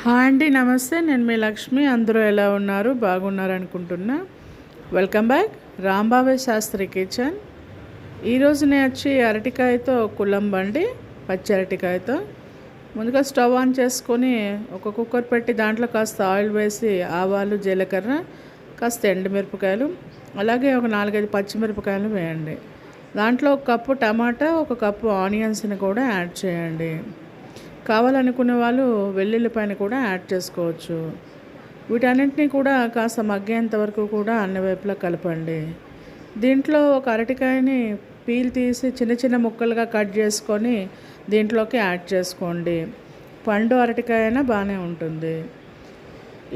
Hi అండి, నమస్తే. నేను మీ లక్ష్మి. అందరూ ఎలా ఉన్నారు? బాగున్నారు అనుకుంటున్నా. వెల్కమ్ బ్యాక్ రాంబాబే శాస్త్రి కిచెన్. ఈరోజు నేను వచ్చి అరటికాయతో కుళ్ళంబండి, పచ్చి అరటికాయతో. ముందుగా స్టవ్ ఆన్ చేసుకొని ఒక కుక్కర్ పెట్టి దాంట్లో కాస్త ఆయిల్ వేసి ఆవాలు, జీలకర్ర, కాస్త ఎండుమిరపకాయలు, అలాగే ఒక 4-5 పచ్చిమిరపకాయలు వేయండి. దాంట్లో ఒక కప్పు టమాటా, ఒక కప్పు ఆనియన్స్ని కూడా యాడ్ చేయండి. కావాలనుకునే వాళ్ళు వెల్లుల్లిపాయన కూడా యాడ్ చేసుకోవచ్చు. వీటన్నింటినీ కూడా కాస్త మగ్గేంత వరకు కూడా అన్ని వైపులా కలపండి. దీంట్లో ఒక అరటికాయని పీల్ తీసి చిన్న చిన్న ముక్కలుగా కట్ చేసుకొని దీంట్లోకి యాడ్ చేసుకోండి. పండు అరటికాయ అయినా బాగానే ఉంటుంది.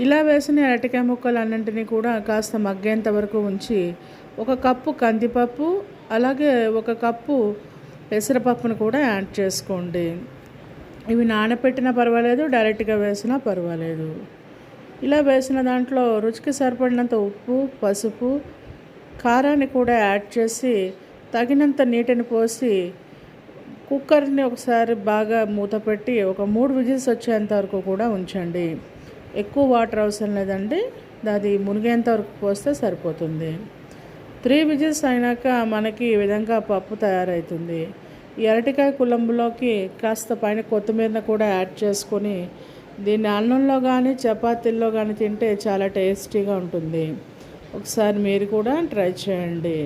ఇలా వేసిన అరటికాయ ముక్కలు అన్నింటినీ కూడా కాస్త మగ్గేంత వరకు ఉంచి ఒక కప్పు కందిపప్పు, అలాగే ఒక కప్పు పెసరపప్పును కూడా యాడ్ చేసుకోండి. ఇవి నానబెట్టినా పర్వాలేదు, డైరెక్ట్గా వేసినా పర్వాలేదు. ఇలా వేసిన దాంట్లో రుచికి సరిపడినంత ఉప్పు, పసుపు, కారాన్ని కూడా యాడ్ చేసి తగినంత నీటిని పోసి కుక్కర్ని ఒకసారి బాగా మూత పెట్టి ఒక 3 విజిల్స్ వచ్చేంత వరకు కూడా ఉంచండి. ఎక్కువ వాటర్ అవసరం లేదండి, అది మునిగేంత వరకు పోస్తే సరిపోతుంది. 3 విజిల్స్ అయినాక మనకి ఈ విధంగా పప్పు తయారవుతుంది. ఈ అరటికాయ కులంబులోకి కాస్త పైన కొత్తిమీరను కూడా యాడ్ చేసుకొని దీన్ని అన్నంలో కానీ చపాతీల్లో కానీ తింటే చాలా టేస్టీగా ఉంటుంది. ఒకసారి మీరు కూడా ట్రై చేయండి.